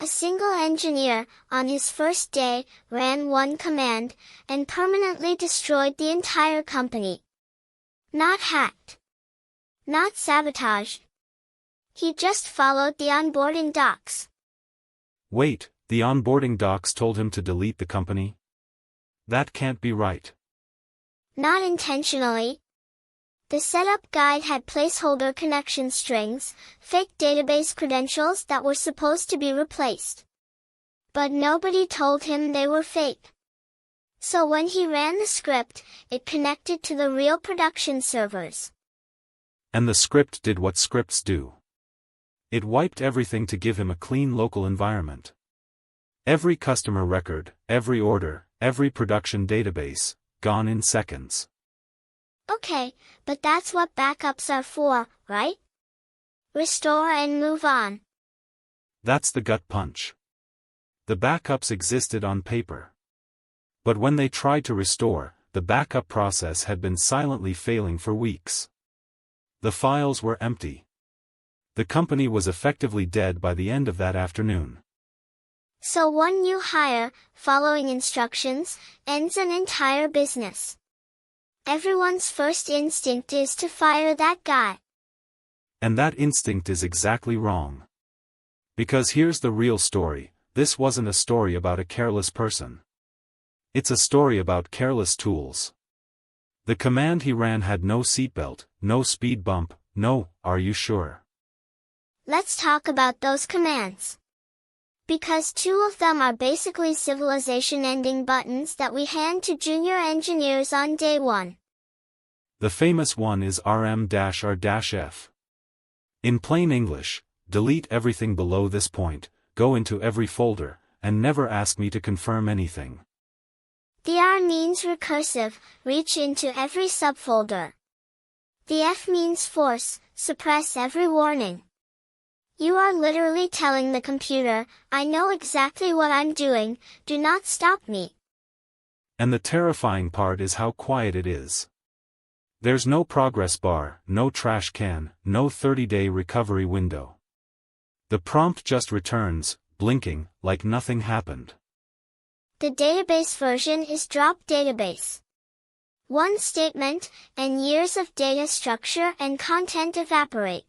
A single engineer, on his first day, ran one command, and permanently destroyed the entire company. Not hacked. Not sabotage. He just followed the onboarding docs. Wait, the onboarding docs told him to delete the company? That can't be right. Not intentionally. The setup guide had placeholder connection strings, fake database credentials that were supposed to be replaced. But nobody told him they were fake. So when he ran the script, it connected to the real production servers. And the script did what scripts do. It wiped everything to give him a clean local environment. Every customer record, every order, every production database, gone in seconds. Okay, but that's what backups are for, right? Restore and move on. That's the gut punch. The backups existed on paper. But when they tried to restore, the backup process had been silently failing for weeks. The files were empty. The company was effectively dead by the end of that afternoon. So one new hire, following instructions, ends an entire business. Everyone's first instinct is to fire that guy. And that instinct is exactly wrong. Because here's the real story, this wasn't a story about a careless person. It's a story about careless tools. The command he ran had no seatbelt, no speed bump, no, are you sure? Let's talk about those commands. Because two of them are basically civilization-ending buttons that we hand to junior engineers on day one. The famous one is rm-r-f. In plain English, delete everything below this point, go into every folder, and never ask me to confirm anything. The R means recursive, reach into every subfolder. The F means force, suppress every warning. You are literally telling the computer, I know exactly what I'm doing, do not stop me. And the terrifying part is how quiet it is. There's no progress bar, no trash can, no 30-day recovery window. The prompt just returns, blinking, like nothing happened. The database version is drop database. One statement, and years of data structure and content evaporate.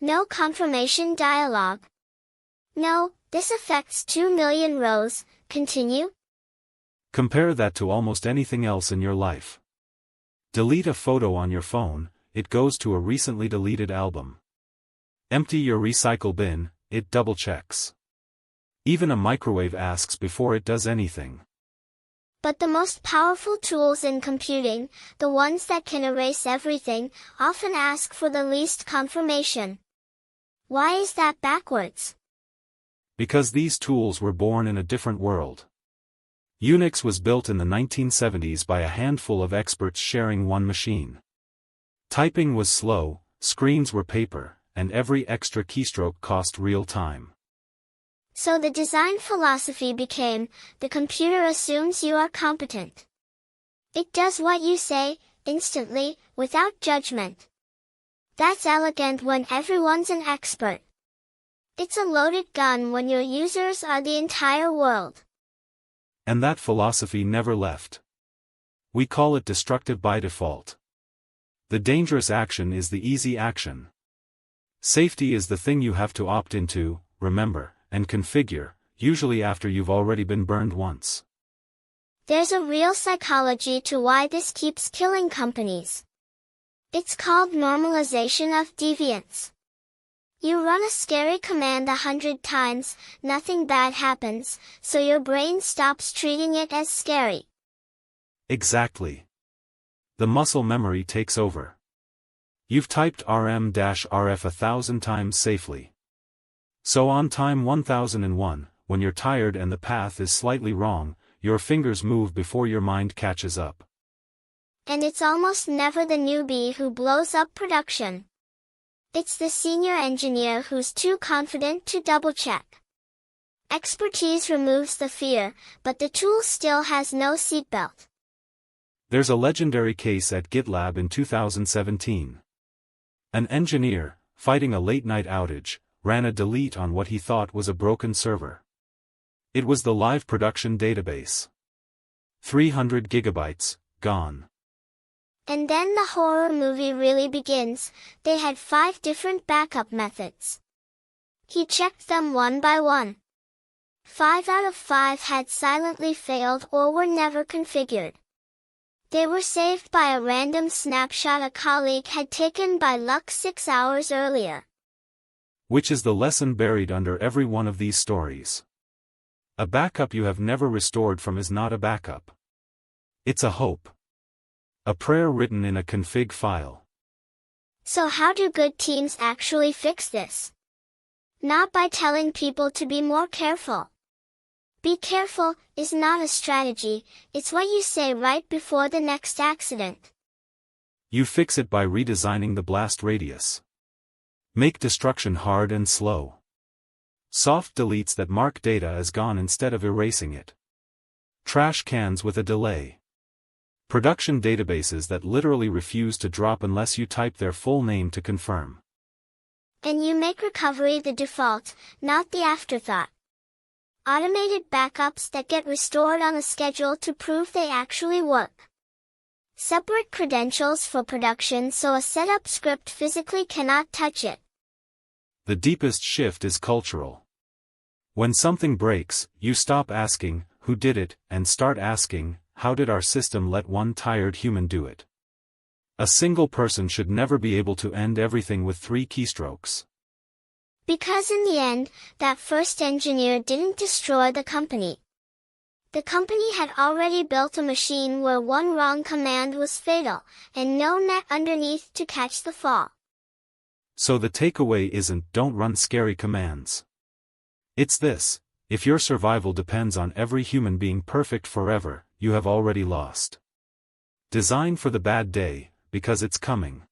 No confirmation dialog. No, this affects 2 million rows, continue? Compare that to almost anything else in your life. Delete a photo on your phone, it goes to a recently deleted album. Empty your recycle bin, it double-checks. Even a microwave asks before it does anything. But the most powerful tools in computing, the ones that can erase everything, often ask for the least confirmation. Why is that backwards? Because these tools were born in a different world. Unix was built in the 1970s by a handful of experts sharing one machine. Typing was slow, screens were paper, and every extra keystroke cost real time. So the design philosophy became, the computer assumes you are competent. It does what you say, instantly, without judgment. That's elegant when everyone's an expert. It's a loaded gun when your users are the entire world. And that philosophy never left. We call it destructive by default. The dangerous action is the easy action. Safety is the thing you have to opt into, remember, and configure, usually after you've already been burned once. There's a real psychology to why this keeps killing companies. It's called normalization of deviance. You run a scary command 100 times, nothing bad happens, so your brain stops treating it as scary. Exactly. The muscle memory takes over. You've typed rm-rf 1,000 times safely. So on time 1001, when you're tired and the path is slightly wrong, your fingers move before your mind catches up. And it's almost never the newbie who blows up production. It's the senior engineer who's too confident to double-check. Expertise removes the fear, but the tool still has no seatbelt. There's a legendary case at GitLab in 2017. An engineer, fighting a late-night outage, ran a delete on what he thought was a broken server. It was the live production database. 300 gigabytes, gone. And then the horror movie really begins. They had 5 different backup methods. He checked them one by one. 5 out of 5 had silently failed or were never configured. They were saved by a random snapshot a colleague had taken by luck 6 hours earlier. Which is the lesson buried under every one of these stories. A backup you have never restored from is not a backup. It's a hope. A prayer written in a config file. So how do good teams actually fix this? Not by telling people to be more careful. Be careful is not a strategy, it's what you say right before the next accident. You fix it by redesigning the blast radius. Make destruction hard and slow. Soft deletes that mark data as gone instead of erasing it. Trash cans with a delay. Production databases that literally refuse to drop unless you type their full name to confirm. And you make recovery the default, not the afterthought. Automated backups that get restored on a schedule to prove they actually work. Separate credentials for production so a setup script physically cannot touch it. The deepest shift is cultural. When something breaks, you stop asking, who did it, and start asking, how did our system let one tired human do it? A single person should never be able to end everything with 3 keystrokes. Because in the end, that first engineer didn't destroy the company. The company had already built a machine where one wrong command was fatal, and no net underneath to catch the fall. So the takeaway isn't don't run scary commands. It's this: if your survival depends on every human being perfect forever, you have already lost. Design for the bad day, because it's coming.